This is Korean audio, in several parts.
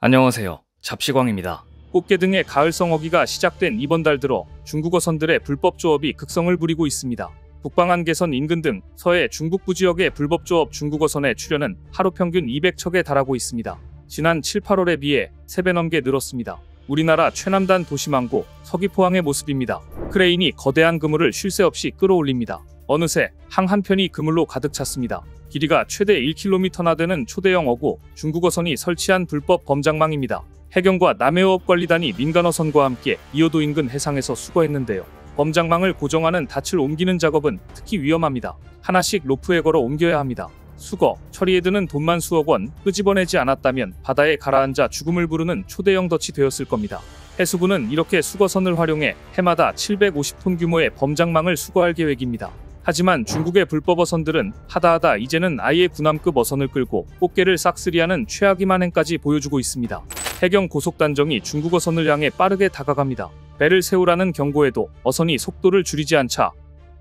안녕하세요. 잡시광입니다. 꽃게 등의 가을성 어기가 시작된 이번 달 들어 중국어선들의 불법 조업이 극성을 부리고 있습니다. 북방한계선 인근 등 서해 중북부 지역의 불법 조업 중국어선의 출현은 하루 평균 200척에 달하고 있습니다. 지난 7, 8월에 비해 3배 넘게 늘었습니다. 우리나라 최남단 도시망고 서귀포항의 모습입니다. 크레인이 거대한 그물을 쉴 새 없이 끌어올립니다. 어느새 항 한편이 그물로 가득 찼습니다. 길이가 최대 1km나 되는 초대형 어구 중국어선이 설치한 불법 범장망입니다. 해경과 남해어업관리단이 민간어선과 함께 이어도 인근 해상에서 수거했는데요. 범장망을 고정하는 닻을 옮기는 작업은 특히 위험합니다. 하나씩 로프에 걸어 옮겨야 합니다. 수거, 처리에 드는 돈만 수억 원, 끄집어내지 않았다면 바다에 가라앉아 죽음을 부르는 초대형 덫이 되었을 겁니다. 해수부는 이렇게 수거선을 활용해 해마다 750톤 규모의 범장망을 수거할 계획입니다. 하지만 중국의 불법 어선들은 하다하다 이제는 아예 군함급 어선을 끌고 꽃게를 싹쓸이하는 최악의 만행까지 보여주고 있습니다. 해경 고속단정이 중국 어선을 향해 빠르게 다가갑니다. 배를 세우라는 경고에도 어선이 속도를 줄이지 않자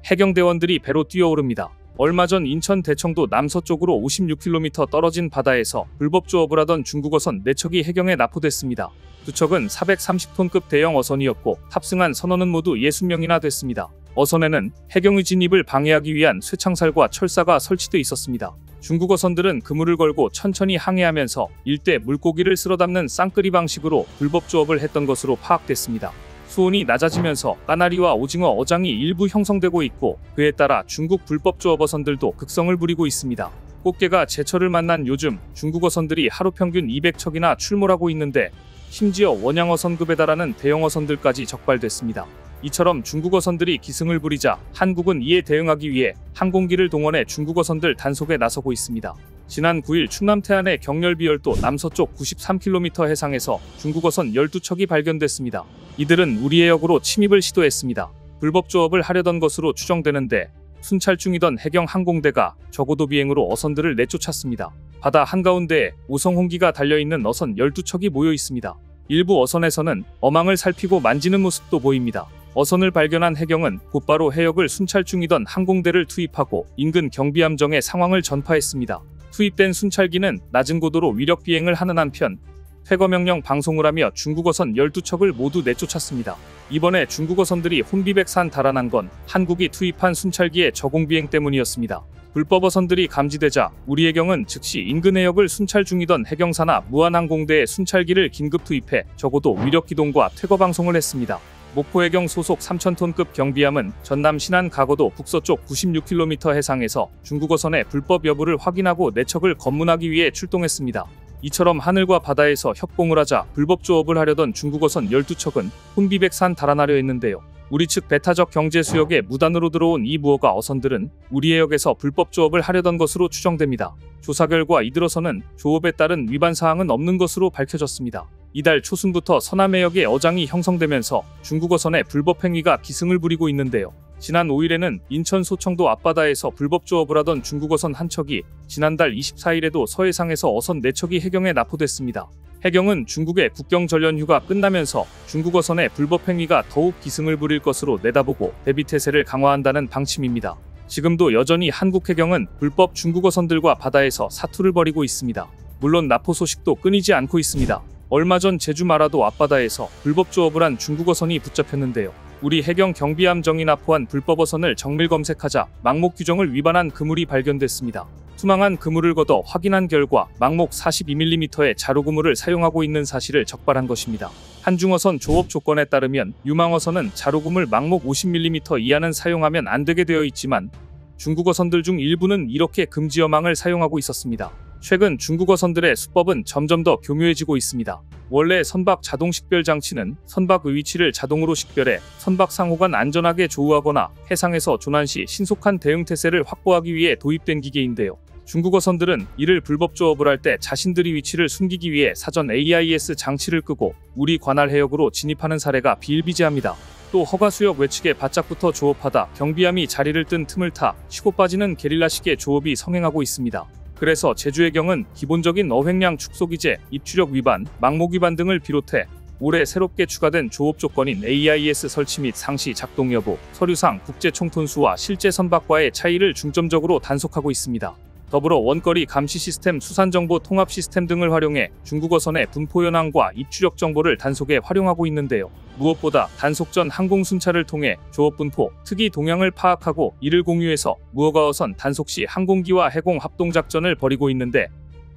해경대원들이 배로 뛰어오릅니다. 얼마 전 인천 대청도 남서쪽으로 56km 떨어진 바다에서 불법 조업을 하던 중국 어선 4척이 해경에 납포됐습니다. 2척은 430톤급 대형 어선이었고 탑승한 선원은 모두 60명이나 됐습니다. 어선에는 해경의 진입을 방해하기 위한 쇠창살과 철사가 설치돼 있었습니다. 중국 어선들은 그물을 걸고 천천히 항해하면서 일대 물고기를 쓸어담는 쌍끌이 방식으로 불법 조업을 했던 것으로 파악됐습니다. 수온이 낮아지면서 까나리와 오징어 어장이 일부 형성되고 있고 그에 따라 중국 불법 조업 어선들도 극성을 부리고 있습니다. 꽃게가 제철을 만난 요즘 중국 어선들이 하루 평균 200척이나 출몰하고 있는데 심지어 원양어선급에 달하는 대형 어선들까지 적발됐습니다. 이처럼 중국 어선들이 기승을 부리자 한국은 이에 대응하기 위해 항공기를 동원해 중국 어선들 단속에 나서고 있습니다. 지난 9일 충남 태안의 경렬비열도 남서쪽 93km 해상에서 중국 어선 12척이 발견됐습니다. 이들은 우리 해역으로 침입을 시도했습니다. 불법 조업을 하려던 것으로 추정되는데 순찰 중이던 해경 항공대가 저고도 비행으로 어선들을 내쫓았습니다. 바다 한가운데에 오성홍기가 달려있는 어선 12척이 모여 있습니다. 일부 어선에서는 어망을 살피고 만지는 모습도 보입니다. 어선을 발견한 해경은 곧바로 해역을 순찰 중이던 항공대를 투입하고 인근 경비함정에 상황을 전파했습니다. 투입된 순찰기는 낮은 고도로 위력 비행을 하는 한편 퇴거명령 방송을 하며 중국어선 12척을 모두 내쫓았습니다. 이번에 중국어선들이 혼비백산 달아난 건 한국이 투입한 순찰기의 저공비행 때문이었습니다. 불법 어선들이 감지되자 우리 해경은 즉시 인근 해역을 순찰 중이던 해경사나 무한항공대의 순찰기를 긴급 투입해 저고도 위력 기동과 퇴거 방송을 했습니다. 목포해경 소속 3000톤급 경비함은 전남 신안 가거도 북서쪽 96km 해상에서 중국어선의 불법 여부를 확인하고 내척을 검문하기 위해 출동했습니다. 이처럼 하늘과 바다에서 협공을 하자 불법 조업을 하려던 중국어선 12척은 혼비백산 달아나려 했는데요. 우리 측 배타적 경제 수역에 무단으로 들어온 이 무허가 어선들은 우리 해역에서 불법 조업을 하려던 것으로 추정됩니다. 조사 결과 이들어서는 조업에 따른 위반 사항은 없는 것으로 밝혀졌습니다. 이달 초순부터 서남 해역에 어장이 형성되면서 중국어선의 불법 행위가 기승을 부리고 있는데요. 지난 5일에는 인천 소청도 앞바다에서 불법 조업을 하던 중국어선 한 척이 지난달 24일에도 서해상에서 어선 4척이 해경에 납포됐습니다. 해경은 중국의 국경전련휴가 끝나면서 중국어선의 불법 행위가 더욱 기승을 부릴 것으로 내다보고 대비태세를 강화한다는 방침입니다. 지금도 여전히 한국 해경은 불법 중국어선들과 바다에서 사투를 벌이고 있습니다. 물론 납포 소식도 끊이지 않고 있습니다. 얼마 전 제주 마라도 앞바다에서 불법 조업을 한 중국어선이 붙잡혔는데요. 우리 해경 경비함정이 납포한 불법 어선을 정밀 검색하자 망목 규정을 위반한 그물이 발견됐습니다. 투망한 그물을 걷어 확인한 결과 망목 42mm의 자루 그물을 사용하고 있는 사실을 적발한 것입니다. 한중어선 조업 조건에 따르면 유망어선은 자루 그물 망목 50mm 이하는 사용하면 안 되게 되어 있지만 중국어선들 중 일부는 이렇게 금지 어망을 사용하고 있었습니다. 최근 중국어선들의 수법은 점점 더 교묘해지고 있습니다. 원래 선박 자동 식별 장치는 선박의 위치를 자동으로 식별해 선박 상호간 안전하게 조우하거나 해상에서 조난 시 신속한 대응 태세를 확보하기 위해 도입된 기계인데요. 중국어선들은 이를 불법 조업을 할 때 자신들의 위치를 숨기기 위해 사전 AIS 장치를 끄고 우리 관할 해역으로 진입하는 사례가 비일비재합니다. 또 허가수역 외측에 바짝붙어 조업하다 경비함이 자리를 뜬 틈을 타 치고 빠지는 게릴라식의 조업이 성행하고 있습니다. 그래서 제주해경은 기본적인 어획량 축소기재, 입주력 위반, 망목 위반 등을 비롯해 올해 새롭게 추가된 조업 조건인 AIS 설치 및 상시 작동 여부, 서류상 국제 총톤수와 실제 선박과의 차이를 중점적으로 단속하고 있습니다. 더불어 원거리 감시 시스템, 수산정보 통합 시스템 등을 활용해 중국어선의 분포 현황과 입주력 정보를 단속에 활용하고 있는데요. 무엇보다 단속 전 항공 순찰을 통해 조업 분포, 특이 동향을 파악하고 이를 공유해서 무허가어선 단속 시 항공기와 해공 합동작전을 벌이고 있는데,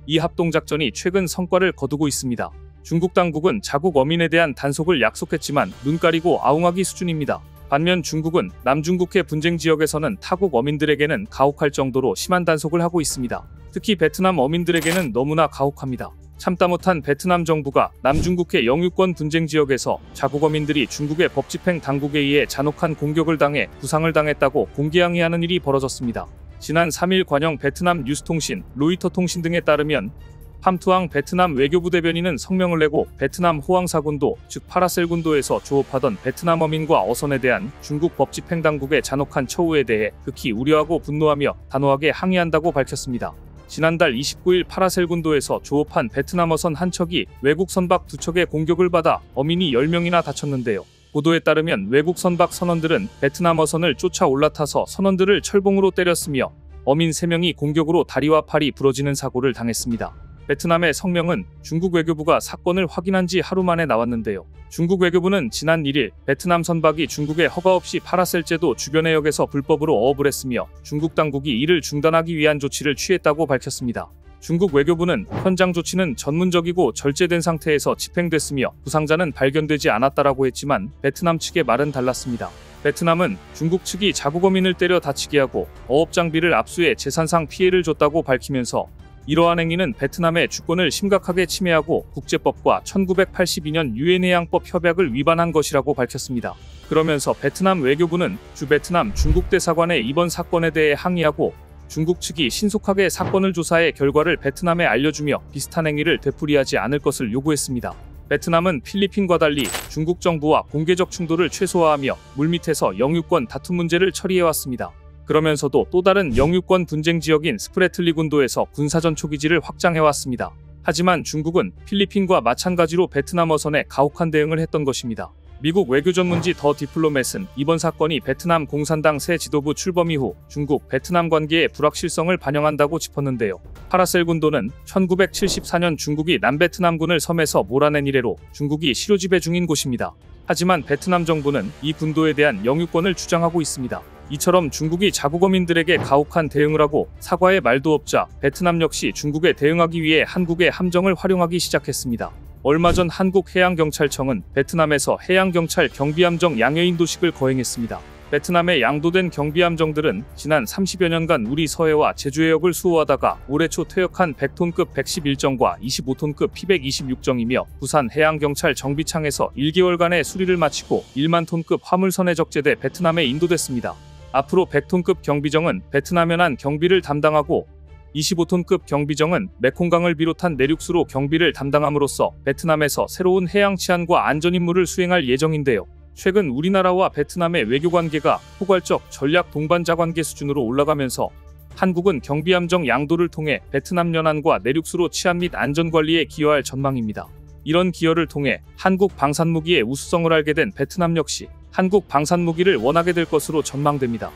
이 합동작전이 최근 성과를 거두고 있습니다. 중국 당국은 자국 어민에 대한 단속을 약속했지만 눈 가리고 아웅하기 수준입니다. 반면 중국은 남중국해 분쟁 지역에서는 타국 어민들에게는 가혹할 정도로 심한 단속을 하고 있습니다. 특히 베트남 어민들에게는 너무나 가혹합니다. 참다 못한 베트남 정부가 남중국해 영유권 분쟁 지역에서 자국 어민들이 중국의 법집행 당국에 의해 잔혹한 공격을 당해 부상을 당했다고 공개 항의하는 일이 벌어졌습니다. 지난 3일 관영 베트남 뉴스통신, 로이터 통신 등에 따르면 팜투앙 베트남 외교부 대변인은 성명을 내고 베트남 호황사군도, 즉 파라셀군도에서 조업하던 베트남 어민과 어선에 대한 중국 법집행 당국의 잔혹한 처우에 대해 극히 우려하고 분노하며 단호하게 항의한다고 밝혔습니다. 지난달 29일 파라셀군도에서 조업한 베트남 어선 한 척이 외국 선박 2척의 공격을 받아 어민이 10명이나 다쳤는데요. 보도에 따르면 외국 선박 선원들은 베트남 어선을 쫓아 올라타서 선원들을 철봉으로 때렸으며 어민 3명이 공격으로 다리와 팔이 부러지는 사고를 당했습니다. 베트남의 성명은 중국 외교부가 사건을 확인한 지 하루 만에 나왔는데요. 중국 외교부는 지난 1일 베트남 선박이 중국의 허가 없이 파라셀 제도 주변 해역에서 불법으로 어업을 했으며 중국 당국이 이를 중단하기 위한 조치를 취했다고 밝혔습니다. 중국 외교부는 현장 조치는 전문적이고 절제된 상태에서 집행됐으며 부상자는 발견되지 않았다라고 했지만 베트남 측의 말은 달랐습니다. 베트남은 중국 측이 자국 어민을 때려 다치게 하고 어업 장비를 압수해 재산상 피해를 줬다고 밝히면서 이러한 행위는 베트남의 주권을 심각하게 침해하고 국제법과 1982년 유엔 해양법 협약을 위반한 것이라고 밝혔습니다. 그러면서 베트남 외교부는 주 베트남 중국 대사관에 이번 사건에 대해 항의하고 중국 측이 신속하게 사건을 조사해 결과를 베트남에 알려주며 비슷한 행위를 되풀이하지 않을 것을 요구했습니다. 베트남은 필리핀과 달리 중국 정부와 공개적 충돌을 최소화하며 물밑에서 영유권 다툼 문제를 처리해왔습니다. 그러면서도 또 다른 영유권 분쟁 지역인 스프레틀리 군도에서 군사전 초기지를 확장해왔습니다. 하지만 중국은 필리핀과 마찬가지로 베트남 어선에 가혹한 대응을 했던 것입니다. 미국 외교 전문지 더 디플로맷은 이번 사건이 베트남 공산당 새 지도부 출범 이후 중국 베트남 관계의 불확실성을 반영한다고 짚었는데요. 파라셀 군도는 1974년 중국이 남베트남군을 섬에서 몰아낸 이래로 중국이 실효지배 중인 곳입니다. 하지만 베트남 정부는 이 군도에 대한 영유권을 주장하고 있습니다. 이처럼 중국이 자국 어민들에게 가혹한 대응을 하고 사과의 말도 없자 베트남 역시 중국에 대응하기 위해 한국의 함정을 활용하기 시작했습니다. 얼마 전 한국해양경찰청은 베트남에서 해양경찰 경비함정 양해인도식을 거행했습니다. 베트남에 양도된 경비함정들은 지난 30여 년간 우리 서해와 제주 해역을 수호하다가 올해 초 퇴역한 100톤급 111정과 25톤급 P126정이며 부산 해양경찰 정비창에서 1개월간의 수리를 마치고 1만 톤급 화물선에 적재돼 베트남에 인도됐습니다. 앞으로 100톤급 경비정은 베트남 연안 경비를 담당하고 25톤급 경비정은 메콩강을 비롯한 내륙수로 경비를 담당함으로써 베트남에서 새로운 해양 치안과 안전 임무를 수행할 예정인데요. 최근 우리나라와 베트남의 외교관계가 포괄적 전략 동반자 관계 수준으로 올라가면서 한국은 경비함정 양도를 통해 베트남 연안과 내륙수로 치안 및 안전관리에 기여할 전망입니다. 이런 기여를 통해 한국 방산무기의 우수성을 알게 된 베트남 역시 한국 방산무기를 원하게 될 것으로 전망됩니다.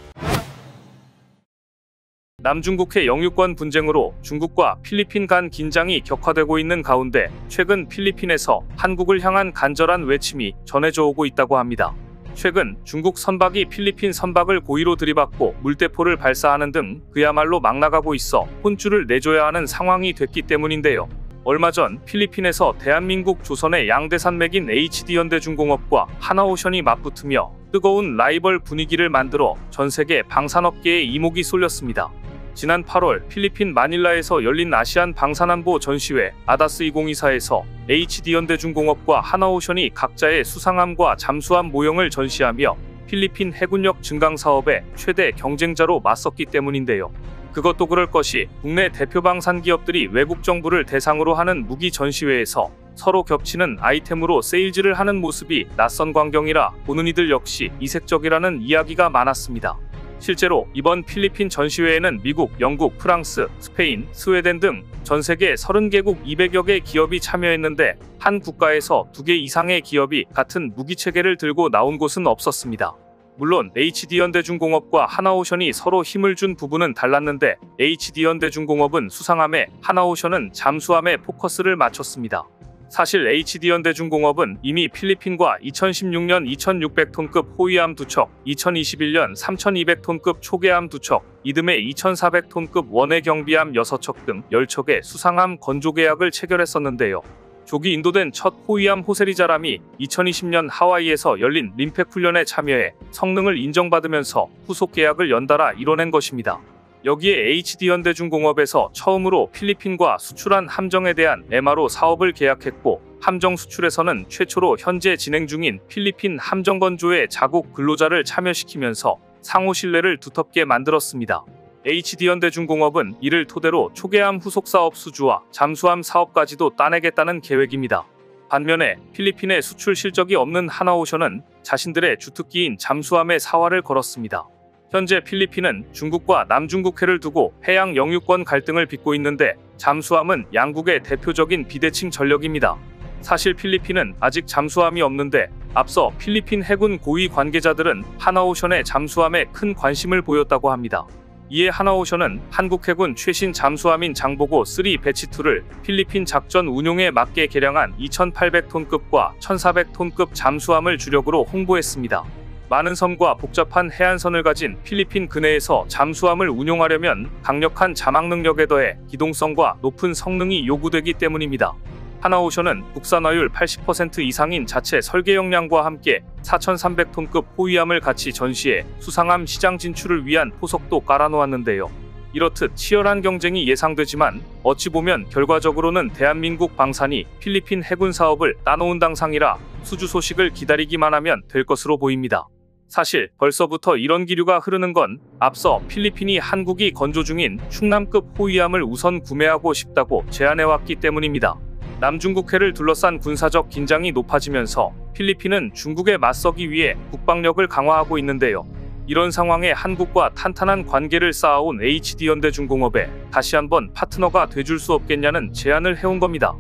남중국해 영유권 분쟁으로 중국과 필리핀 간 긴장이 격화되고 있는 가운데 최근 필리핀에서 한국을 향한 간절한 외침이 전해져 오고 있다고 합니다. 최근 중국 선박이 필리핀 선박을 고의로 들이받고 물대포를 발사하는 등 그야말로 막 나가고 있어 혼쭐을 내줘야 하는 상황이 됐기 때문인데요. 얼마 전 필리핀에서 대한민국 조선의 양대산맥인 HD현대중공업과 하나오션이 맞붙으며 뜨거운 라이벌 분위기를 만들어 전 세계 방산업계에 이목이 쏠렸습니다. 지난 8월 필리핀 마닐라에서 열린 아시안 방산안보 전시회 아다스 2024에서 HD현대중공업과 하나오션이 각자의 수상함과 잠수함 모형을 전시하며 필리핀 해군력 증강 사업의 최대 경쟁자로 맞섰기 때문인데요. 그것도 그럴 것이 국내 대표 방산 기업들이 외국 정부를 대상으로 하는 무기 전시회에서 서로 겹치는 아이템으로 세일즈를 하는 모습이 낯선 광경이라 보는 이들 역시 이색적이라는 이야기가 많았습니다. 실제로 이번 필리핀 전시회에는 미국, 영국, 프랑스, 스페인, 스웨덴 등 전 세계 30개국 200여 개 기업이 참여했는데 한 국가에서 2개 이상의 기업이 같은 무기 체계를 들고 나온 곳은 없었습니다. 물론 HD현대중공업과 하나오션이 서로 힘을 준 부분은 달랐는데 HD현대중공업은 수상함에 하나오션은 잠수함에 포커스를 맞췄습니다. 사실 HD현대중공업은 이미 필리핀과 2016년 2600톤급 호위함 2척, 2021년 3200톤급 초계함 2척, 이듬해 2400톤급 원해 경비함 6척 등 10척의 수상함 건조 계약을 체결했었는데요. 조기 인도된 첫 호위함 호세리자람이 2020년 하와이에서 열린 림팩 훈련에 참여해 성능을 인정받으면서 후속 계약을 연달아 이뤄낸 것입니다. 여기에 HD현대중공업에서 처음으로 필리핀과 수출한 함정에 대한 MRO 사업을 계약했고, 함정 수출에서는 최초로 현재 진행 중인 필리핀 함정 건조의 자국 근로자를 참여시키면서 상호 신뢰를 두텁게 만들었습니다. HD현대중공업은 이를 토대로 초계함 후속 사업 수주와 잠수함 사업까지도 따내겠다는 계획입니다. 반면에 필리핀에 수출 실적이 없는 하나오션은 자신들의 주특기인 잠수함에 사활을 걸었습니다. 현재 필리핀은 중국과 남중국해를 두고 해양 영유권 갈등을 빚고 있는데 잠수함은 양국의 대표적인 비대칭 전력입니다. 사실 필리핀은 아직 잠수함이 없는데 앞서 필리핀 해군 고위 관계자들은 하나오션의 잠수함에 큰 관심을 보였다고 합니다. 이에 하나오션은 한국 해군 최신 잠수함인 장보고 3 배치2를 필리핀 작전 운용에 맞게 개량한 2800톤급과 1400톤급 잠수함을 주력으로 홍보했습니다. 많은 섬과 복잡한 해안선을 가진 필리핀 근해에서 잠수함을 운용하려면 강력한 자막 능력에 더해 기동성과 높은 성능이 요구되기 때문입니다. 하나오션은 국산화율 80% 이상인 자체 설계 역량과 함께 4300톤급 호위함을 같이 전시해 수상함 시장 진출을 위한 포석도 깔아놓았는데요. 이렇듯 치열한 경쟁이 예상되지만 어찌 보면 결과적으로는 대한민국 방산이 필리핀 해군 사업을 따놓은 당상이라 수주 소식을 기다리기만 하면 될 것으로 보입니다. 사실 벌써부터 이런 기류가 흐르는 건 앞서 필리핀이 한국이 건조 중인 충남급 호위함을 우선 구매하고 싶다고 제안해왔기 때문입니다. 남중국해를 둘러싼 군사적 긴장이 높아지면서 필리핀은 중국에 맞서기 위해 국방력을 강화하고 있는데요. 이런 상황에 한국과 탄탄한 관계를 쌓아온 HD현대중공업에 다시 한번 파트너가 돼줄 수 없겠냐는 제안을 해온 겁니다.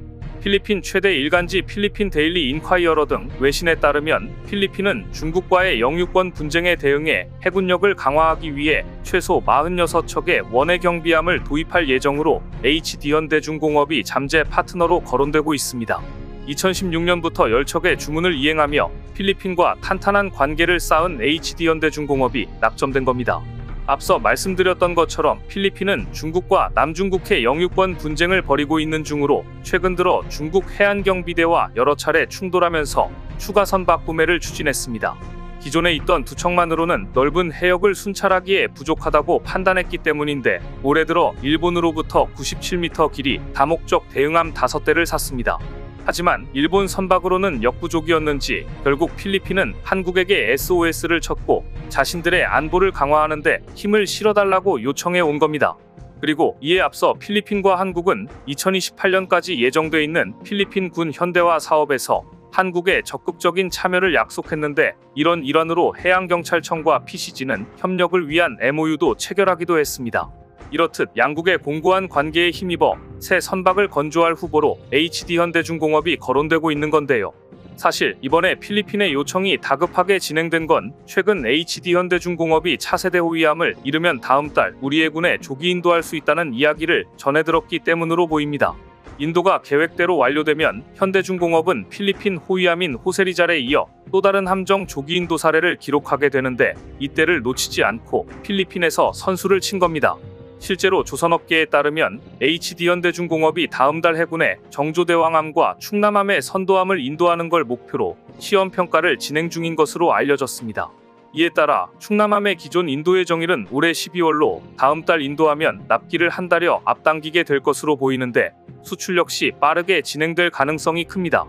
필리핀 최대 일간지 필리핀 데일리 인콰이어러 등 외신에 따르면 필리핀은 중국과의 영유권 분쟁에 대응해 해군력을 강화하기 위해 최소 46척의 원해 경비함을 도입할 예정으로 HD현대중공업이 잠재 파트너로 거론되고 있습니다. 2016년부터 10척의 주문을 이행하며 필리핀과 탄탄한 관계를 쌓은 HD현대중공업이 낙점된 겁니다. 앞서 말씀드렸던 것처럼 필리핀은 중국과 남중국해 영유권 분쟁을 벌이고 있는 중으로 최근 들어 중국 해안경비대와 여러 차례 충돌하면서 추가 선박 구매를 추진했습니다. 기존에 있던 2척만으로는 넓은 해역을 순찰하기에 부족하다고 판단했기 때문인데 올해 들어 일본으로부터 97m 길이 다목적 대응함 5대를 샀습니다. 하지만 일본 선박으로는 역부족이었는지 결국 필리핀은 한국에게 SOS를 쳤고 자신들의 안보를 강화하는데 힘을 실어달라고 요청해 온 겁니다. 그리고 이에 앞서 필리핀과 한국은 2028년까지 예정돼 있는 필리핀 군 현대화 사업에서 한국의 적극적인 참여를 약속했는데 이런 일환으로 해양경찰청과 PCG는 협력을 위한 MOU도 체결하기도 했습니다. 이렇듯 양국의 공고한 관계에 힘입어 새 선박을 건조할 후보로 HD현대중공업이 거론되고 있는 건데요. 사실 이번에 필리핀의 요청이 다급하게 진행된 건 최근 HD현대중공업이 차세대 호위함을 이르면 다음 달 우리 해군에 조기 인도할 수 있다는 이야기를 전해 들었기 때문으로 보입니다. 인도가 계획대로 완료되면 현대중공업은 필리핀 호위함인 호세리잘에 이어 또 다른 함정 조기 인도 사례를 기록하게 되는데 이때를 놓치지 않고 필리핀에서 선수를 친 겁니다. 실제로 조선업계에 따르면 HD현대중공업이 다음 달 해군에 정조대왕함과 충남함의 선도함을 인도하는 걸 목표로 시험평가를 진행 중인 것으로 알려졌습니다. 이에 따라 충남함의 기존 인도 예정일은 올해 12월로 다음 달 인도하면 납기를 한 달여 앞당기게 될 것으로 보이는데 수출 역시 빠르게 진행될 가능성이 큽니다.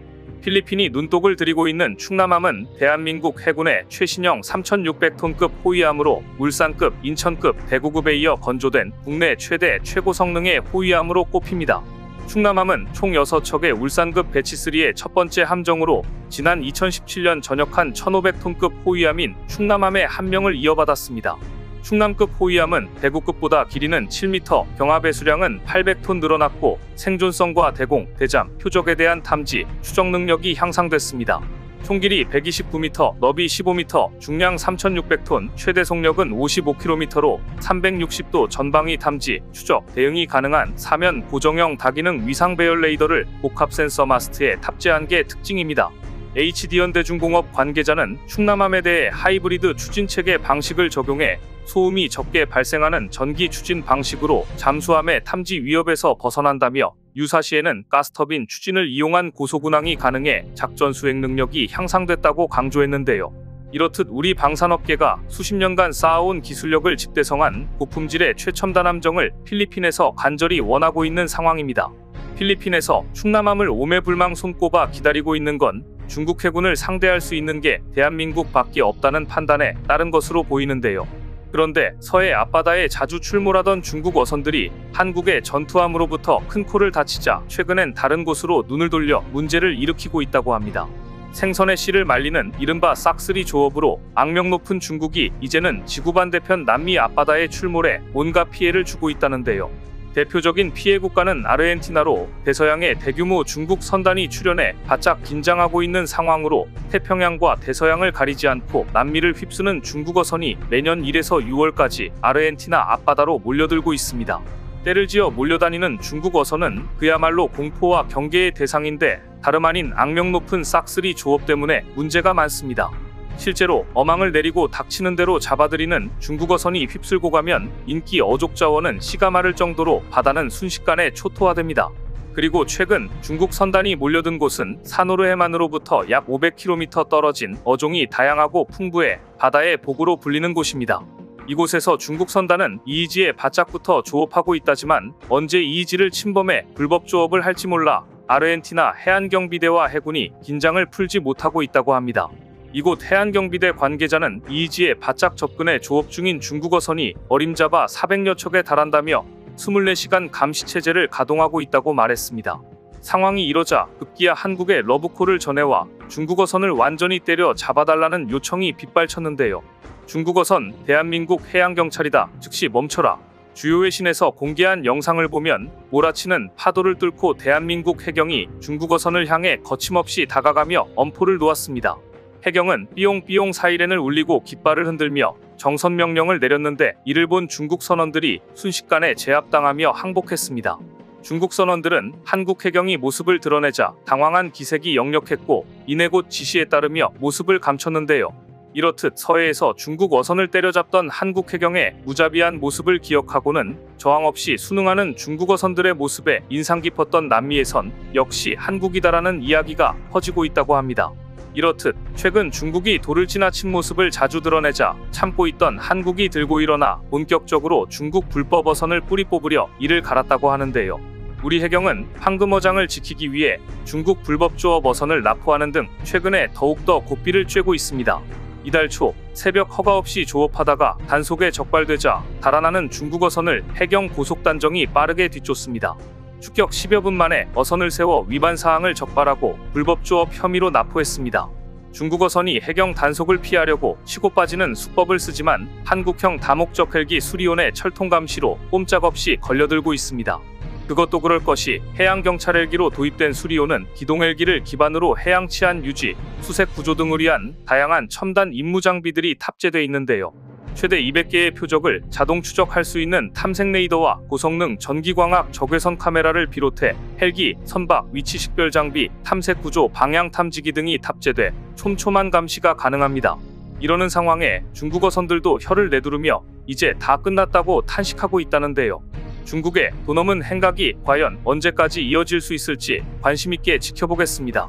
필리핀이 눈독을 들이고 있는 충남함은 대한민국 해군의 최신형 3600톤급 호위함으로 울산급, 인천급, 대구급에 이어 건조된 국내 최대 최고 성능의 호위함으로 꼽힙니다. 충남함은 총 6척의 울산급 배치3의 첫 번째 함정으로 지난 2017년 전역한 1500톤급 호위함인 충남함의 한 명을 이어받았습니다. 충남급 호위함은 대구급보다 길이는 7m, 경하 배수량은 800톤 늘어났고 생존성과 대공, 대잠, 표적에 대한 탐지, 추적 능력이 향상됐습니다. 총길이 129m, 너비 15m, 중량 3,600톤, 최대 속력은 55km로 360도 전방위 탐지, 추적, 대응이 가능한 사면 고정형 다기능 위상 배열 레이더를 복합 센서 마스트에 탑재한 게 특징입니다. HD현대중공업 관계자는 충남함에 대해 하이브리드 추진체계 방식을 적용해 소음이 적게 발생하는 전기 추진 방식으로 잠수함의 탐지 위협에서 벗어난다며 유사시에는 가스터빈 추진을 이용한 고속운항이 가능해 작전 수행 능력이 향상됐다고 강조했는데요. 이렇듯 우리 방산업계가 수십 년간 쌓아온 기술력을 집대성한 고품질의 최첨단 함정을 필리핀에서 간절히 원하고 있는 상황입니다. 필리핀에서 충남함을 오매불망 손꼽아 기다리고 있는 건 중국 해군을 상대할 수 있는 게 대한민국밖에 없다는 판단에 따른 것으로 보이는데요. 그런데 서해 앞바다에 자주 출몰하던 중국 어선들이 한국의 전투함으로부터 큰 코를 다치자 최근엔 다른 곳으로 눈을 돌려 문제를 일으키고 있다고 합니다. 생선의 씨를 말리는 이른바 싹쓸이 조업으로 악명 높은 중국이 이제는 지구 반대편 남미 앞바다에 출몰해 온갖 피해를 주고 있다는데요. 대표적인 피해 국가는 아르헨티나로 대서양에 대규모 중국 선단이 출현해 바짝 긴장하고 있는 상황으로 태평양과 대서양을 가리지 않고 남미를 휩쓰는 중국 어선이 매년 1에서 6월까지 아르헨티나 앞바다로 몰려들고 있습니다. 때를 지어 몰려다니는 중국 어선은 그야말로 공포와 경계의 대상인데 다름 아닌 악명 높은 싹쓸이 조업 때문에 문제가 많습니다. 실제로 어망을 내리고 닥치는 대로 잡아들이는 중국 어선이 휩쓸고 가면 인기 어족 자원은 씨가 마를 정도로 바다는 순식간에 초토화됩니다. 그리고 최근 중국 선단이 몰려든 곳은 사노르 해만으로부터 약 500km 떨어진 어종이 다양하고 풍부해 바다의 복으로 불리는 곳입니다. 이곳에서 중국 선단은 이이지에 바짝붙어 조업하고 있다지만 언제 이이지를 침범해 불법 조업을 할지 몰라 아르헨티나 해안경비대와 해군이 긴장을 풀지 못하고 있다고 합니다. 이곳 해안경비대 관계자는 이이지에 바짝 접근해 조업 중인 중국 어선이 어림잡아 400여 척에 달한다며 24시간 감시체제를 가동하고 있다고 말했습니다. 상황이 이러자 급기야 한국에 러브콜을 전해와 중국 어선을 완전히 때려 잡아달라는 요청이 빗발쳤는데요. 중국 어선 대한민국 해양경찰이다. 즉시 멈춰라. 주요 외신에서 공개한 영상을 보면 몰아치는 파도를 뚫고 대한민국 해경이 중국 어선을 향해 거침없이 다가가며 엄포를 놓았습니다. 해경은 삐용삐용 사이렌을 울리고 깃발을 흔들며 정선 명령을 내렸는데 이를 본 중국 선원들이 순식간에 제압당하며 항복했습니다. 중국 선원들은 한국 해경이 모습을 드러내자 당황한 기색이 역력했고 이내 곧 지시에 따르며 모습을 감췄는데요. 이렇듯 서해에서 중국 어선을 때려잡던 한국 해경의 무자비한 모습을 기억하고는 저항 없이 순응하는 중국 어선들의 모습에 인상 깊었던 남미에선 역시 한국이다라는 이야기가 퍼지고 있다고 합니다. 이렇듯 최근 중국이 도를 지나친 모습을 자주 드러내자 참고 있던 한국이 들고 일어나 본격적으로 중국 불법 어선을 뿌리 뽑으려 이를 갈았다고 하는데요. 우리 해경은 황금어장을 지키기 위해 중국 불법 조업 어선을 납포하는 등 최근에 더욱더 고삐를 쬐고 있습니다. 이달 초 새벽 허가 없이 조업하다가 단속에 적발되자 달아나는 중국 어선을 해경 고속단정이 빠르게 뒤쫓습니다. 추격 10여 분 만에 어선을 세워 위반 사항을 적발하고 불법 조업 혐의로 납포했습니다. 중국 어선이 해경 단속을 피하려고 치고 빠지는 수법을 쓰지만 한국형 다목적 헬기 수리온의 철통 감시로 꼼짝없이 걸려들고 있습니다. 그것도 그럴 것이 해양경찰 헬기로 도입된 수리온은 기동 헬기를 기반으로 해양 치안 유지, 수색 구조 등을 위한 다양한 첨단 임무 장비들이 탑재돼 있는데요. 최대 200개의 표적을 자동 추적할 수 있는 탐색 레이더와 고성능 전기광학 적외선 카메라를 비롯해 헬기, 선박, 위치 식별 장비, 탐색 구조, 방향 탐지기 등이 탑재돼 촘촘한 감시가 가능합니다. 이러는 상황에 중국 어선들도 혀를 내두르며 이제 다 끝났다고 탄식하고 있다는데요. 중국의 도넘은 행각이 과연 언제까지 이어질 수 있을지 관심 있게 지켜보겠습니다.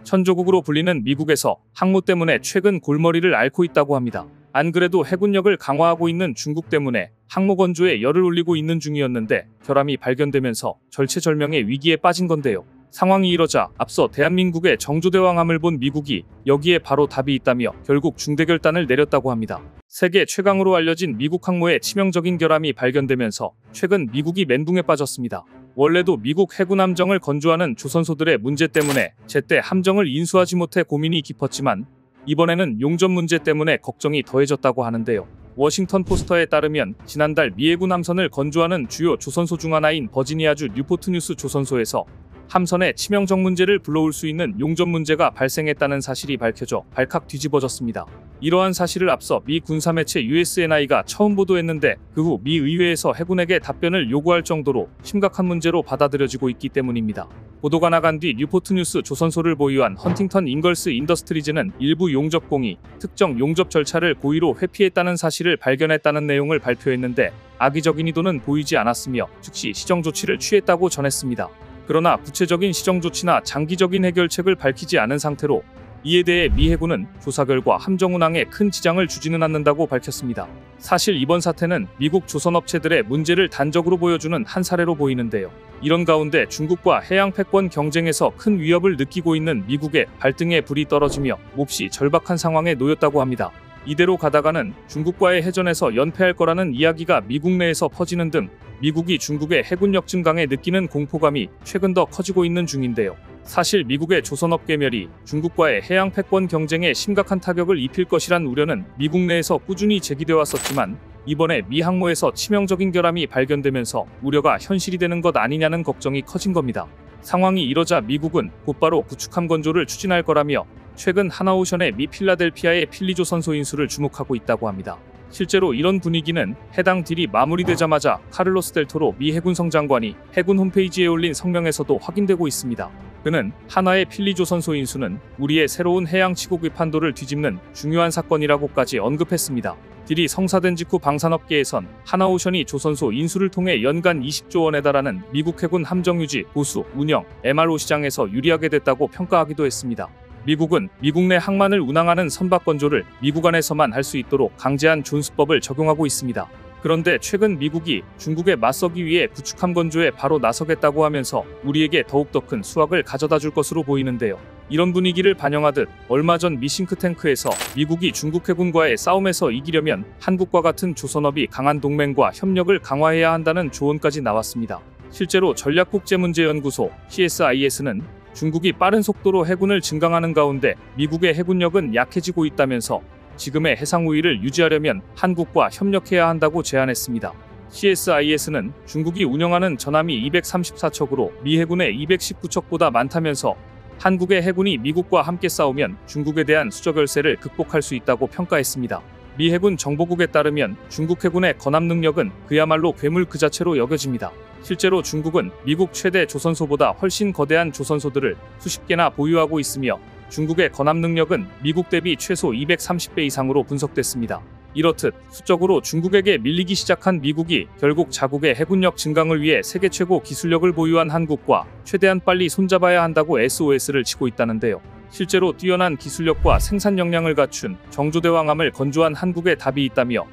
천조국으로 불리는 미국에서 항모 때문에 최근 골머리를 앓고 있다고 합니다. 안 그래도 해군력을 강화하고 있는 중국 때문에 항모 건조에 열을 올리고 있는 중이었는데 결함이 발견되면서 절체절명의 위기에 빠진 건데요. 상황이 이러자 앞서 대한민국의 정조대왕함을 본 미국이 여기에 바로 답이 있다며 결국 중대결단을 내렸다고 합니다. 세계 최강으로 알려진 미국 항모에 치명적인 결함이 발견되면서 최근 미국이 멘붕에 빠졌습니다. 원래도 미국 해군 함정을 건조하는 조선소들의 문제 때문에 제때 함정을 인수하지 못해 고민이 깊었지만 이번에는 용접 문제 때문에 걱정이 더해졌다고 하는데요. 워싱턴 포스터에 따르면 지난달 미 해군 함선을 건조하는 주요 조선소 중 하나인 버지니아주 뉴포트 뉴스 조선소에서 함선에 치명적 문제를 불러올 수 있는 용접 문제가 발생했다는 사실이 밝혀져 발칵 뒤집어졌습니다. 이러한 사실을 앞서 미 군사매체 USNI가 처음 보도했는데 그 후 미 의회에서 해군에게 답변을 요구할 정도로 심각한 문제로 받아들여지고 있기 때문입니다. 보도가 나간 뒤 뉴포트뉴스 조선소를 보유한 헌팅턴 잉걸스 인더스트리즈는 일부 용접공이 특정 용접 절차를 고의로 회피했다는 사실을 발견했다는 내용을 발표했는데 악의적인 의도는 보이지 않았으며 즉시 시정 조치를 취했다고 전했습니다. 그러나 구체적인 시정 조치나 장기적인 해결책을 밝히지 않은 상태로 이에 대해 미 해군은 조사 결과 함정 운항에 큰 지장을 주지는 않는다고 밝혔습니다. 사실 이번 사태는 미국 조선업체들의 문제를 단적으로 보여주는 한 사례로 보이는데요. 이런 가운데 중국과 해양 패권 경쟁에서 큰 위협을 느끼고 있는 미국의 발등에 불이 떨어지며 몹시 절박한 상황에 놓였다고 합니다. 이대로 가다가는 중국과의 해전에서 연패할 거라는 이야기가 미국 내에서 퍼지는 등 미국이 중국의 해군력 증강에 느끼는 공포감이 최근 더 커지고 있는 중인데요. 사실 미국의 조선업 괴멸이 중국과의 해양 패권 경쟁에 심각한 타격을 입힐 것이란 우려는 미국 내에서 꾸준히 제기되어 왔었지만 이번에 미 항모에서 치명적인 결함이 발견되면서 우려가 현실이 되는 것 아니냐는 걱정이 커진 겁니다. 상황이 이러자 미국은 곧바로 구축함 건조를 추진할 거라며 최근 하나오션의 미 필라델피아의 필리조선소 인수를 주목하고 있다고 합니다. 실제로 이런 분위기는 해당 딜이 마무리되자마자 카를로스 델토로 미 해군성 장관이 해군 홈페이지에 올린 성명에서도 확인되고 있습니다. 그는 한화의 필리조선소 인수는 우리의 새로운 해양 치국 위판도를 뒤집는 중요한 사건이라고까지 언급했습니다. 딜이 성사된 직후 방산업계에선 하나오션이 조선소 인수를 통해 연간 20조 원에 달하는 미국 해군 함정 유지, 보수, 운영, MRO 시장에서 유리하게 됐다고 평가하기도 했습니다. 미국은 미국 내 항만을 운항하는 선박 건조를 미국 안에서만 할 수 있도록 강제한 존스법을 적용하고 있습니다. 그런데 최근 미국이 중국에 맞서기 위해 구축함 건조에 바로 나서겠다고 하면서 우리에게 더욱더 큰 수확을 가져다 줄 것으로 보이는데요. 이런 분위기를 반영하듯 얼마 전 미 싱크탱크에서 미국이 중국 해군과의 싸움에서 이기려면 한국과 같은 조선업이 강한 동맹과 협력을 강화해야 한다는 조언까지 나왔습니다. 실제로 전략국제문제연구소 CSIS는 중국이 빠른 속도로 해군을 증강하는 가운데 미국의 해군력은 약해지고 있다면서 지금의 해상 우위를 유지하려면 한국과 협력해야 한다고 제안했습니다. CSIS는 중국이 운영하는 전함이 234척으로 미 해군의 219척보다 많다면서 한국의 해군이 미국과 함께 싸우면 중국에 대한 수적 열세를 극복할 수 있다고 평가했습니다. 미 해군 정보국에 따르면 중국 해군의 건함 능력은 그야말로 괴물 그 자체로 여겨집니다. 실제로 중국은 미국 최대 조선소보다 훨씬 거대한 조선소들을 수십 개나 보유하고 있으며 중국의 건함 능력은 미국 대비 최소 230배 이상으로 분석됐습니다. 이렇듯 수적으로 중국에게 밀리기 시작한 미국이 결국 자국의 해군력 증강을 위해 세계 최고 기술력을 보유한 한국과 최대한 빨리 손잡아야 한다고 SOS를 치고 있다는데요. 실제로 뛰어난 기술력과 생산 역량을 갖춘 정조대왕함을 건조한 한국에 답이 있다며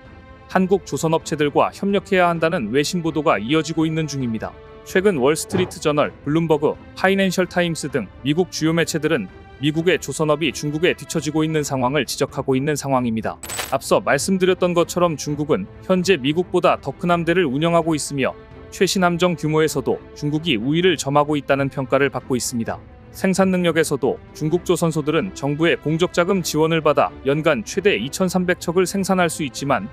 한국 조선업체들과 협력해야 한다는 외신 보도가 이어지고 있는 중입니다. 최근 월스트리트 저널, 블룸버그, 파이낸셜 타임스 등 미국 주요 매체들은 미국의 조선업이 중국에 뒤처지고 있는 상황을 지적하고 있는 상황입니다. 앞서 말씀드렸던 것처럼 중국은 현재 미국보다 더 큰 함대를 운영하고 있으며 최신 함정 규모에서도 중국이 우위를 점하고 있다는 평가를 받고 있습니다. 생산 능력에서도 중국 조선소들은 정부의 공적자금 지원을 받아 연간 최대 2,300척을 생산할 수 있지만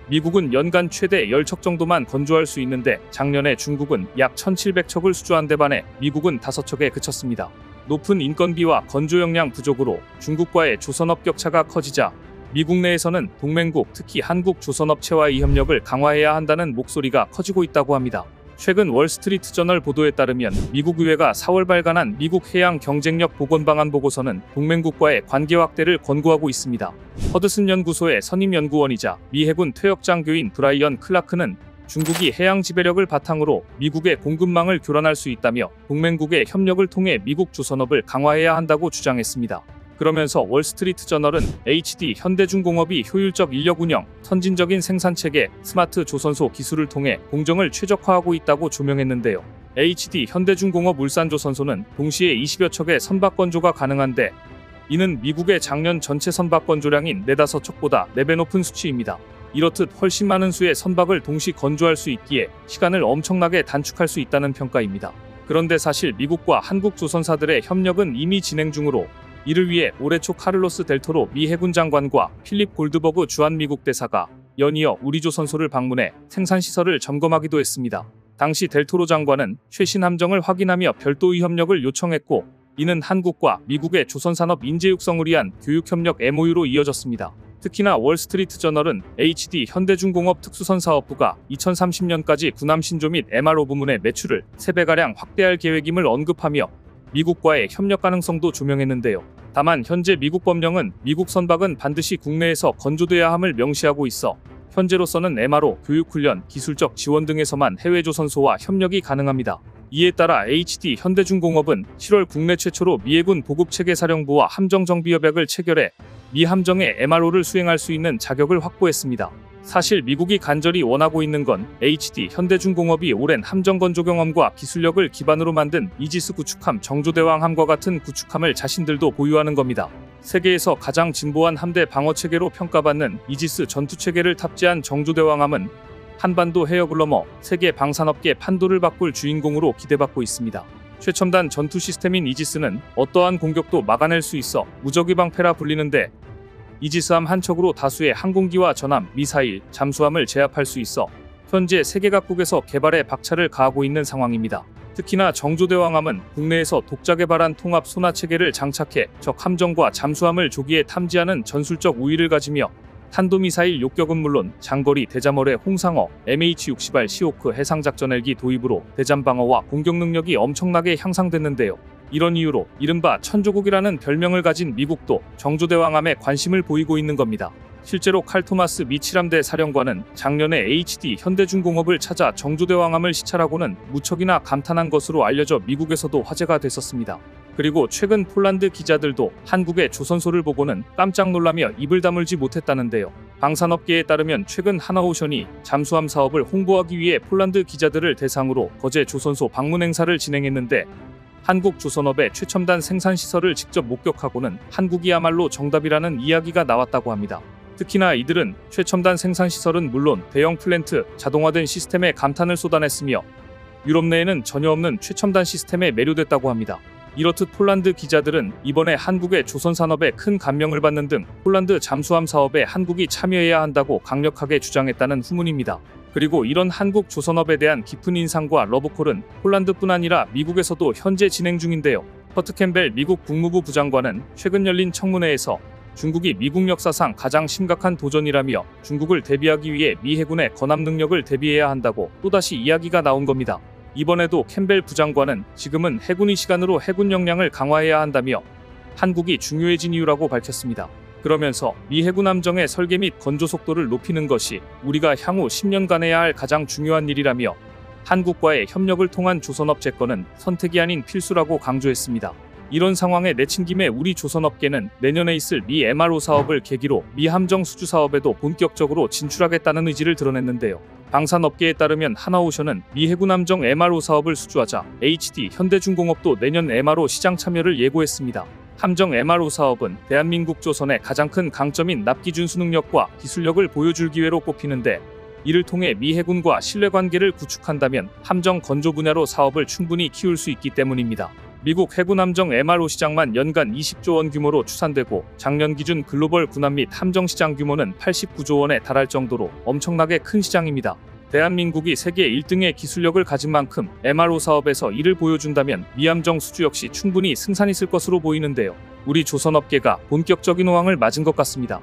미국은 연간 최대 10척 정도만 건조할 수 있는데 작년에 중국은 약 1,700척을 수주한 데 반해 미국은 5척에 그쳤습니다. 높은 인건비와 건조 역량 부족으로 중국과의 조선업 격차가 커지자 미국 내에서는 동맹국, 특히 한국 조선업체와의 협력을 강화해야 한다는 목소리가 커지고 있다고 합니다. 최근 월스트리트 저널 보도에 따르면 미국 의회가 4월 발간한 미국 해양 경쟁력 복원 방안 보고서는 동맹국과의 관계 확대를 권고하고 있습니다. 허드슨 연구소의 선임 연구원이자 미 해군 퇴역장교인 브라이언 클라크는 중국이 해양 지배력을 바탕으로 미국의 공급망을 교란할 수 있다며 동맹국의 협력을 통해 미국 조선업을 강화해야 한다고 주장했습니다. 그러면서 월스트리트 저널은 HD 현대중공업이 효율적 인력 운영, 선진적인 생산체계, 스마트 조선소 기술을 통해 공정을 최적화하고 있다고 조명했는데요. HD 현대중공업 울산조선소는 동시에 20여 척의 선박 건조가 가능한데 이는 미국의 작년 전체 선박 건조량인 4~5척보다 4배 높은 수치입니다. 이렇듯 훨씬 많은 수의 선박을 동시 건조할 수 있기에 시간을 엄청나게 단축할 수 있다는 평가입니다. 그런데 사실 미국과 한국 조선사들의 협력은 이미 진행 중으로 이를 위해 올해 초 카를로스 델토로 미 해군 장관과 필립 골드버그 주한미국 대사가 연이어 우리 조선소를 방문해 생산시설을 점검하기도 했습니다. 당시 델토로 장관은 최신 함정을 확인하며 별도의 협력을 요청했고, 이는 한국과 미국의 조선산업 인재 육성을 위한 교육협력 MOU로 이어졌습니다. 특히나 월스트리트 저널은 HD 현대중공업 특수선사업부가 2030년까지 군함 신조 및 MRO 부문의 매출을 3배가량 확대할 계획임을 언급하며 미국과의 협력 가능성도 조명했는데요. 다만 현재 미국 법령은 미국 선박은 반드시 국내에서 건조돼야 함을 명시하고 있어 현재로서는 MRO, 교육훈련, 기술적 지원 등에서만 해외 조선소와 협력이 가능합니다. 이에 따라 HD 현대중공업은 7월 국내 최초로 미 해군 보급체계사령부와 함정정비협약을 체결해 미 함정의 MRO를 수행할 수 있는 자격을 확보했습니다. 사실 미국이 간절히 원하고 있는 건 HD 현대중공업이 오랜 함정 건조 경험과 기술력을 기반으로 만든 이지스 구축함 정조대왕함과 같은 구축함을 자신들도 보유하는 겁니다. 세계에서 가장 진보한 함대 방어체계로 평가받는 이지스 전투체계를 탑재한 정조대왕함은 한반도 해역을 넘어 세계 방산업계 판도를 바꿀 주인공으로 기대받고 있습니다. 최첨단 전투 시스템인 이지스는 어떠한 공격도 막아낼 수 있어 무적의 방패라 불리는데, 이지스함 한 척으로 다수의 항공기와 전함, 미사일, 잠수함을 제압할 수 있어 현재 세계 각국에서 개발에 박차를 가하고 있는 상황입니다. 특히나 정조대왕함은 국내에서 독자 개발한 통합 소나 체계를 장착해 적 함정과 잠수함을 조기에 탐지하는 전술적 우위를 가지며 탄도미사일 요격은 물론 장거리 대잠어뢰 홍상어, MH-60R 시호크 해상작전 헬기 도입으로 대잠 방어와 공격 능력이 엄청나게 향상됐는데요. 이런 이유로 이른바 천조국이라는 별명을 가진 미국도 정조대왕함에 관심을 보이고 있는 겁니다. 실제로 칼 토마스 미칠함대 사령관은 작년에 HD 현대중공업을 찾아 정조대왕함을 시찰하고는 무척이나 감탄한 것으로 알려져 미국에서도 화제가 됐었습니다. 그리고 최근 폴란드 기자들도 한국의 조선소를 보고는 깜짝 놀라며 입을 다물지 못했다는데요. 방산업계에 따르면 최근 하나오션이 잠수함 사업을 홍보하기 위해 폴란드 기자들을 대상으로 거제 조선소 방문 행사를 진행했는데, 한국 조선업의 최첨단 생산시설을 직접 목격하고는 한국이야말로 정답이라는 이야기가 나왔다고 합니다. 특히나 이들은 최첨단 생산시설은 물론 대형 플랜트, 자동화된 시스템에 감탄을 쏟아냈으며 유럽 내에는 전혀 없는 최첨단 시스템에 매료됐다고 합니다. 이렇듯 폴란드 기자들은 이번에 한국의 조선산업에 큰 감명을 받는 등 폴란드 잠수함 사업에 한국이 참여해야 한다고 강력하게 주장했다는 후문입니다. 그리고 이런 한국 조선업에 대한 깊은 인상과 러브콜은 폴란드뿐 아니라 미국에서도 현재 진행 중인데요. 커트 캠벨 미국 국무부 부장관은 최근 열린 청문회에서 중국이 미국 역사상 가장 심각한 도전이라며 중국을 대비하기 위해 미 해군의 건함 능력을 대비해야 한다고 또다시 이야기가 나온 겁니다. 이번에도 캠벨 부장관은 지금은 해군의 시간으로 해군 역량을 강화해야 한다며 한국이 중요해진 이유라고 밝혔습니다. 그러면서 미 해군 함정의 설계 및 건조 속도를 높이는 것이 우리가 향후 10년간 해야 할 가장 중요한 일이라며 한국과의 협력을 통한 조선업 재건은 선택이 아닌 필수라고 강조했습니다. 이런 상황에 내친 김에 우리 조선업계는 내년에 있을 미 MRO 사업을 계기로 미 함정 수주 사업에도 본격적으로 진출하겠다는 의지를 드러냈는데요. 방산업계에 따르면 하나오션은 미 해군 함정 MRO 사업을 수주하자 HD 현대중공업도 내년 MRO 시장 참여를 예고했습니다. 함정 MRO 사업은 대한민국 조선의 가장 큰 강점인 납기 준수 능력과 기술력을 보여줄 기회로 꼽히는데, 이를 통해 미 해군과 신뢰관계를 구축한다면 함정 건조 분야로 사업을 충분히 키울 수 있기 때문입니다. 미국 해군 함정 MRO 시장만 연간 20조 원 규모로 추산되고 작년 기준 글로벌 군함 및 함정 시장 규모는 89조 원에 달할 정도로 엄청나게 큰 시장입니다. 대한민국이 세계 1등의 기술력을 가진 만큼 MRO 사업에서 이를 보여준다면 미함정 수주 역시 충분히 승산 있을 것으로 보이는데요. 우리 조선업계가 본격적인 호황을 맞은 것 같습니다.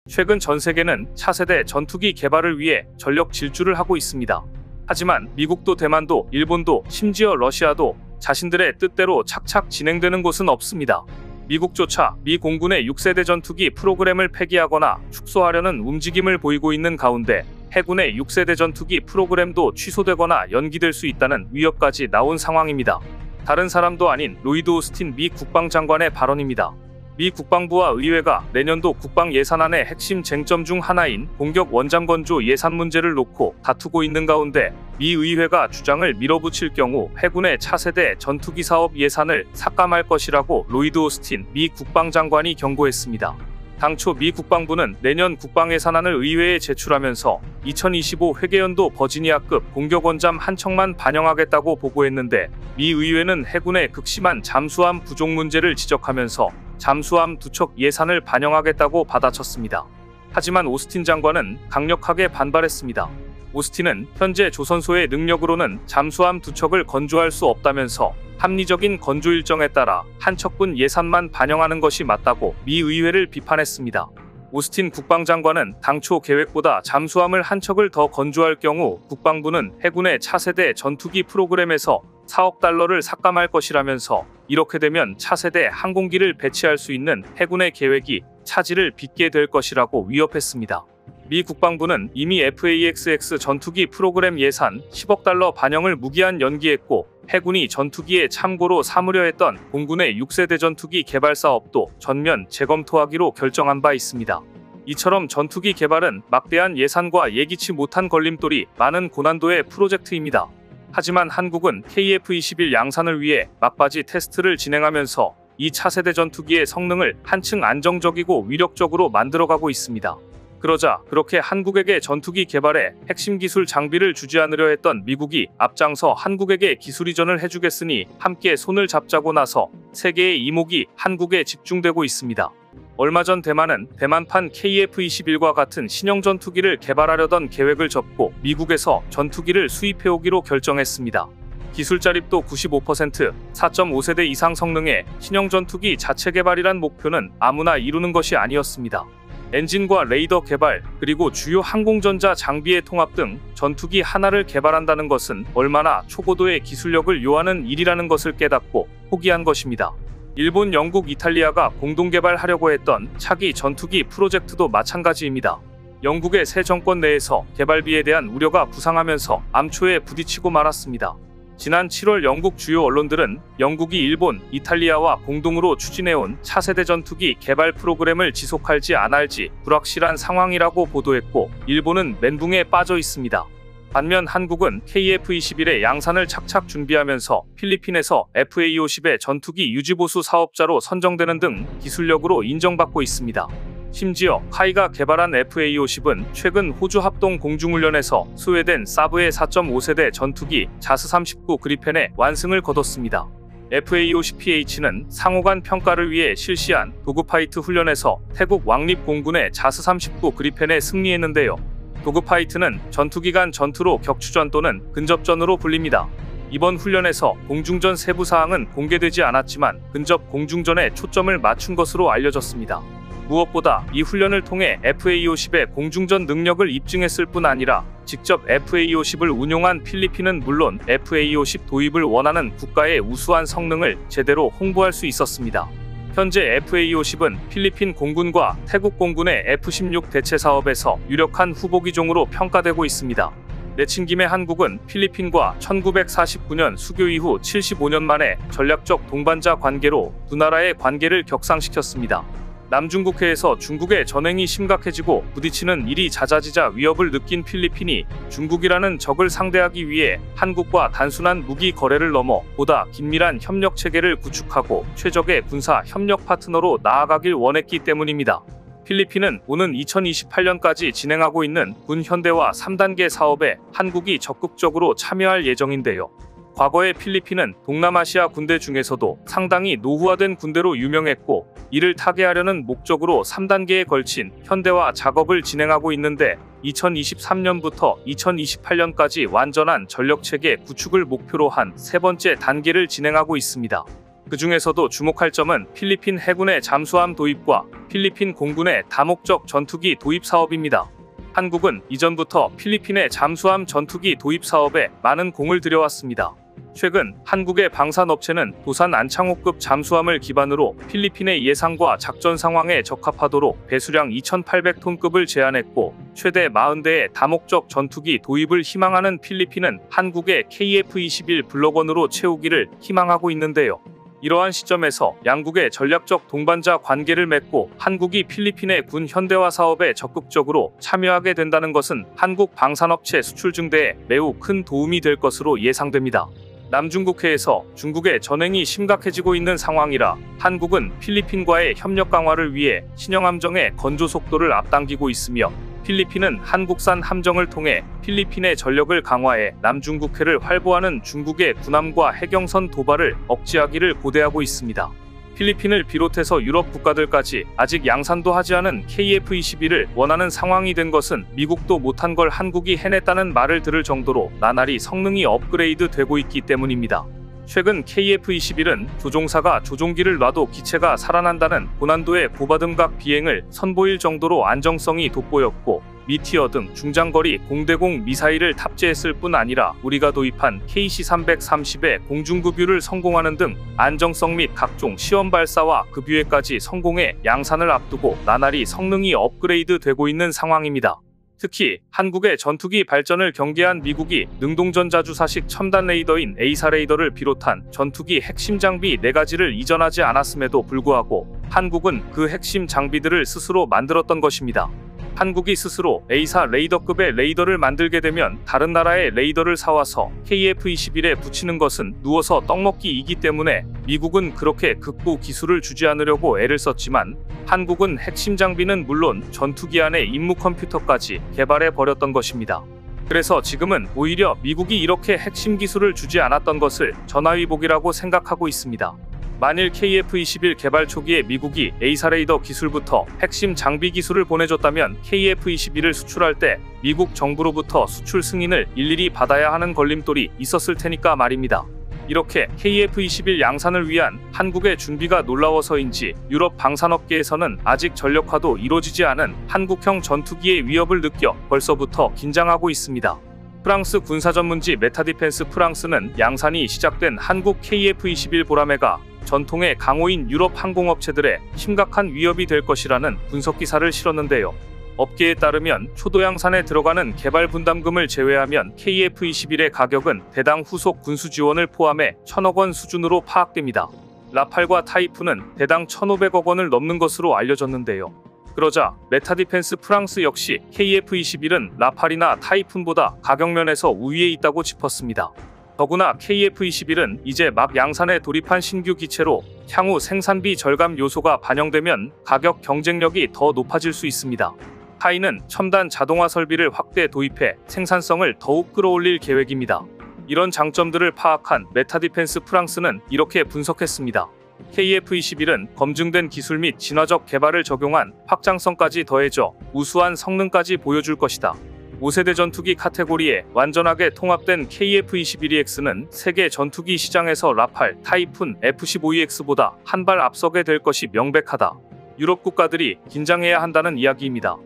최근 전 세계는 차세대 전투기 개발을 위해 전력 질주를 하고 있습니다. 하지만 미국도 대만도 일본도 심지어 러시아도 자신들의 뜻대로 착착 진행되는 곳은 없습니다. 미국조차 미 공군의 6세대 전투기 프로그램을 폐기하거나 축소하려는 움직임을 보이고 있는 가운데 해군의 6세대 전투기 프로그램도 취소되거나 연기될 수 있다는 위협까지 나온 상황입니다. 다른 사람도 아닌 로이드 오스틴 미 국방장관의 발언입니다. 미 국방부와 의회가 내년도 국방 예산안의 핵심 쟁점 중 하나인 공격 원잠 건조 예산 문제를 놓고 다투고 있는 가운데 미 의회가 주장을 밀어붙일 경우 해군의 차세대 전투기 사업 예산을 삭감할 것이라고 로이드 오스틴 미 국방장관이 경고했습니다. 당초 미 국방부는 내년 국방 예산안을 의회에 제출하면서 2025 회계연도 버지니아급 공격 원잠 한 척만 반영하겠다고 보고했는데, 미 의회는 해군의 극심한 잠수함 부족 문제를 지적하면서 잠수함 2척 예산을 반영하겠다고 받아쳤습니다. 하지만 오스틴 장관은 강력하게 반발했습니다. 오스틴은 현재 조선소의 능력으로는 잠수함 2척을 건조할 수 없다면서 합리적인 건조 일정에 따라 한 척분 예산만 반영하는 것이 맞다고 미 의회를 비판했습니다. 오스틴 국방장관은 당초 계획보다 잠수함을 한 척을 더 건조할 경우 국방부는 해군의 차세대 전투기 프로그램에서 4억 달러를 삭감할 것이라면서 이렇게 되면 차세대 항공기를 배치할 수 있는 해군의 계획이 차질을 빚게 될 것이라고 위협했습니다. 미 국방부는 이미 FAXX 전투기 프로그램 예산 10억 달러 반영을 무기한 연기했고 해군이 전투기에 참고로 삼으려 했던 공군의 6세대 전투기 개발 사업도 전면 재검토하기로 결정한 바 있습니다. 이처럼 전투기 개발은 막대한 예산과 예기치 못한 걸림돌이 많은 고난도의 프로젝트입니다. 하지만 한국은 KF-21 양산을 위해 막바지 테스트를 진행하면서 이 차세대 전투기의 성능을 한층 안정적이고 위력적으로 만들어가고 있습니다. 그러자 그렇게 한국에게 전투기 개발에 핵심 기술 장비를 주지 않으려 했던 미국이 앞장서 한국에게 기술 이전을 해주겠으니 함께 손을 잡자고 나서 세계의 이목이 한국에 집중되고 있습니다. 얼마 전 대만은 대만판 KF-21과 같은 신형 전투기를 개발하려던 계획을 접고 미국에서 전투기를 수입해오기로 결정했습니다. 기술 자립도 95%, 4.5세대 이상 성능의 신형 전투기 자체 개발이란 목표는 아무나 이루는 것이 아니었습니다. 엔진과 레이더 개발, 그리고 주요 항공전자 장비의 통합 등 전투기 하나를 개발한다는 것은 얼마나 초고도의 기술력을 요하는 일이라는 것을 깨닫고 포기한 것입니다. 일본, 영국, 이탈리아가 공동 개발하려고 했던 차기 전투기 프로젝트도 마찬가지입니다. 영국의 새 정권 내에서 개발비에 대한 우려가 부상하면서 암초에 부딪히고 말았습니다. 지난 7월 영국 주요 언론들은 영국이 일본, 이탈리아와 공동으로 추진해온 차세대 전투기 개발 프로그램을 지속할지 안 할지 불확실한 상황이라고 보도했고 일본은 멘붕에 빠져 있습니다. 반면 한국은 KF-21의 양산을 착착 준비하면서 필리핀에서 FA-50의 전투기 유지보수 사업자로 선정되는 등 기술력으로 인정받고 있습니다. 심지어 카이가 개발한 FA-50은 최근 호주 합동 공중훈련에서 소외된 사브의 4.5세대 전투기 자스-39 그리펜의 완승을 거뒀습니다. FA-50PH는 상호간 평가를 위해 실시한 도그파이트 훈련에서 태국 왕립공군의 자스-39 그리펜에 승리했는데요. 도그파이트는 전투기 간 전투로 격추전 또는 근접전으로 불립니다. 이번 훈련에서 공중전 세부 사항은 공개되지 않았지만 근접 공중전에 초점을 맞춘 것으로 알려졌습니다. 무엇보다 이 훈련을 통해 FA-50의 공중전 능력을 입증했을 뿐 아니라 직접 FA-50을 운용한 필리핀은 물론 FA-50 도입을 원하는 국가의 우수한 성능을 제대로 홍보할 수 있었습니다. 현재 FA-50은 필리핀 공군과 태국 공군의 F-16 대체 사업에서 유력한 후보기종으로 평가되고 있습니다. 내친 김에 한국은 필리핀과 1949년 수교 이후 75년 만에 전략적 동반자 관계로 두 나라의 관계를 격상시켰습니다. 남중국해에서 중국의 전횡이 심각해지고 부딪히는 일이 잦아지자 위협을 느낀 필리핀이 중국이라는 적을 상대하기 위해 한국과 단순한 무기 거래를 넘어 보다 긴밀한 협력 체계를 구축하고 최적의 군사 협력 파트너로 나아가길 원했기 때문입니다. 필리핀은 오는 2028년까지 진행하고 있는 군 현대화 3단계 사업에 한국이 적극적으로 참여할 예정인데요. 과거의 필리핀은 동남아시아 군대 중에서도 상당히 노후화된 군대로 유명했고 이를 타개하려는 목적으로 3단계에 걸친 현대화 작업을 진행하고 있는데 2023년부터 2028년까지 완전한 전력체계 구축을 목표로 한 세 번째 단계를 진행하고 있습니다. 그 중에서도 주목할 점은 필리핀 해군의 잠수함 도입과 필리핀 공군의 다목적 전투기 도입 사업입니다. 한국은 이전부터 필리핀의 잠수함 전투기 도입 사업에 많은 공을 들여왔습니다. 최근 한국의 방산업체는 도산 안창호급 잠수함을 기반으로 필리핀의 예상과 작전 상황에 적합하도록 배수량 2,800톤급을 제안했고 최대 40대의 다목적 전투기 도입을 희망하는 필리핀은 한국의 KF-21 블록원으로 채우기를 희망하고 있는데요. 이러한 시점에서 양국의 전략적 동반자 관계를 맺고 한국이 필리핀의 군 현대화 사업에 적극적으로 참여하게 된다는 것은 한국 방산업체 수출 증대에 매우 큰 도움이 될 것으로 예상됩니다. 남중국해에서 중국의 전횡이 심각해지고 있는 상황이라 한국은 필리핀과의 협력 강화를 위해 신형 함정의 건조 속도를 앞당기고 있으며 필리핀은 한국산 함정을 통해 필리핀의 전력을 강화해 남중국해를 활보하는 중국의 군함과 해경선 도발을 억제하기를 고대하고 있습니다. 필리핀을 비롯해서 유럽 국가들까지 아직 양산도 하지 않은 KF-21을 원하는 상황이 된 것은 미국도 못한 걸 한국이 해냈다는 말을 들을 정도로 나날이 성능이 업그레이드 되고 있기 때문입니다. 최근 KF-21은 조종사가 조종기를 놔도 기체가 살아난다는 고난도의 고바등각 비행을 선보일 정도로 안정성이 돋보였고, 미티어 등 중장거리 공대공 미사일을 탑재했을 뿐 아니라 우리가 도입한 KC-330의 공중급유를 성공하는 등 안정성 및 각종 시험 발사와 급유에까지 성공해 양산을 앞두고 나날이 성능이 업그레이드 되고 있는 상황입니다. 특히 한국의 전투기 발전을 경계한 미국이 능동전자주사식 첨단 레이더인 A사 레이더를 비롯한 전투기 핵심 장비 4가지를 이전하지 않았음에도 불구하고 한국은 그 핵심 장비들을 스스로 만들었던 것입니다. 한국이 스스로 A사 레이더급의 레이더를 만들게 되면 다른 나라의 레이더를 사와서 KF-21에 붙이는 것은 누워서 떡먹기이기 때문에 미국은 그렇게 극구 기술을 주지 않으려고 애를 썼지만, 한국은 핵심 장비는 물론 전투기 안에 임무 컴퓨터까지 개발해 버렸던 것입니다. 그래서 지금은 오히려 미국이 이렇게 핵심 기술을 주지 않았던 것을 전화위복이라고 생각하고 있습니다. 만일 KF-21 개발 초기에 미국이 A사 레이더 기술부터 핵심 장비 기술을 보내줬다면 KF-21을 수출할 때 미국 정부로부터 수출 승인을 일일이 받아야 하는 걸림돌이 있었을 테니까 말입니다. 이렇게 KF-21 양산을 위한 한국의 준비가 놀라워서인지 유럽 방산업계에서는 아직 전력화도 이루어지지 않은 한국형 전투기의 위협을 느껴 벌써부터 긴장하고 있습니다. 프랑스 군사전문지 메타디펜스 프랑스는 양산이 시작된 한국 KF-21 보라매가 전통의 강호인 유럽 항공업체들의 심각한 위협이 될 것이라는 분석 기사를 실었는데요. 업계에 따르면 초도양산에 들어가는 개발 분담금을 제외하면 KF-21의 가격은 대당 후속 군수 지원을 포함해 1,000억 원 수준으로 파악됩니다. 라팔과 타이푼은 대당 1,500억 원을 넘는 것으로 알려졌는데요. 그러자 메타디펜스 프랑스 역시 KF-21은 라팔이나 타이푼보다 가격 면에서 우위에 있다고 짚었습니다. 더구나 KF-21은 이제 막 양산에 돌입한 신규 기체로 향후 생산비 절감 요소가 반영되면 가격 경쟁력이 더 높아질 수 있습니다. 타이는 첨단 자동화 설비를 확대 도입해 생산성을 더욱 끌어올릴 계획입니다. 이런 장점들을 파악한 메타디펜스 프랑스는 이렇게 분석했습니다. KF-21은 검증된 기술 및 진화적 개발을 적용한 확장성까지 더해져 우수한 성능까지 보여줄 것이다. 5세대 전투기 카테고리에 완전하게 통합된 KF-21EX는 세계 전투기 시장에서 라팔, 타이푼, F-15EX보다 한 발 앞서게 될 것이 명백하다. 유럽 국가들이 긴장해야 한다는 이야기입니다.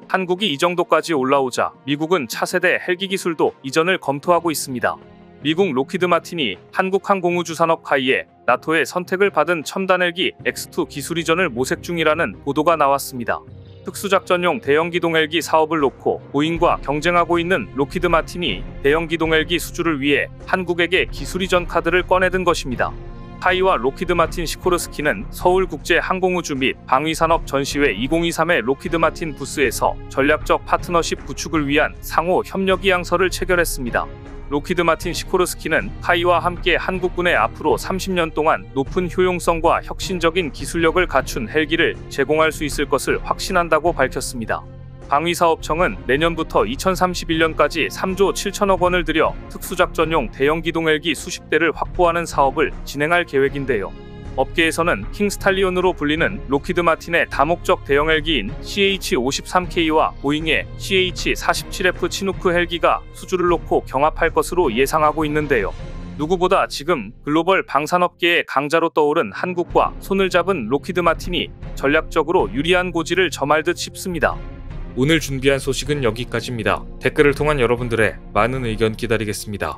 한국이 이 정도까지 올라오자 미국은 차세대 헬기 기술도 이전을 검토하고 있습니다. 미국 로키드 마틴이 한국항공우주산업 카이에 나토의 선택을 받은 첨단 헬기 X2 기술 이전을 모색 중이라는 보도가 나왔습니다. 특수작전용 대형기동 헬기 사업을 놓고 보잉과 경쟁하고 있는 로키드 마틴이 대형기동 헬기 수주를 위해 한국에게 기술 이전 카드를 꺼내든 것입니다. 카이와 로키드 마틴 시코르스키는 서울국제항공우주 및 방위산업 전시회 2023의 로키드 마틴 부스에서 전략적 파트너십 구축을 위한 상호 협력 이양서를 체결했습니다. 로키드 마틴 시코르스키는 카이와 함께 한국군에 앞으로 30년 동안 높은 효용성과 혁신적인 기술력을 갖춘 헬기를 제공할 수 있을 것을 확신한다고 밝혔습니다. 방위사업청은 내년부터 2031년까지 3조 7천억 원을 들여 특수작전용 대형기동 헬기 수십 대를 확보하는 사업을 진행할 계획인데요. 업계에서는 킹스탈리온으로 불리는 로키드 마틴의 다목적 대형 헬기인 CH-53K와 보잉의 CH-47F 치누크 헬기가 수주를 놓고 경합할 것으로 예상하고 있는데요. 누구보다 지금 글로벌 방산업계의 강자로 떠오른 한국과 손을 잡은 로키드 마틴이 전략적으로 유리한 고지를 점할 듯 싶습니다. 오늘 준비한 소식은 여기까지입니다. 댓글을 통한 여러분들의 많은 의견 기다리겠습니다.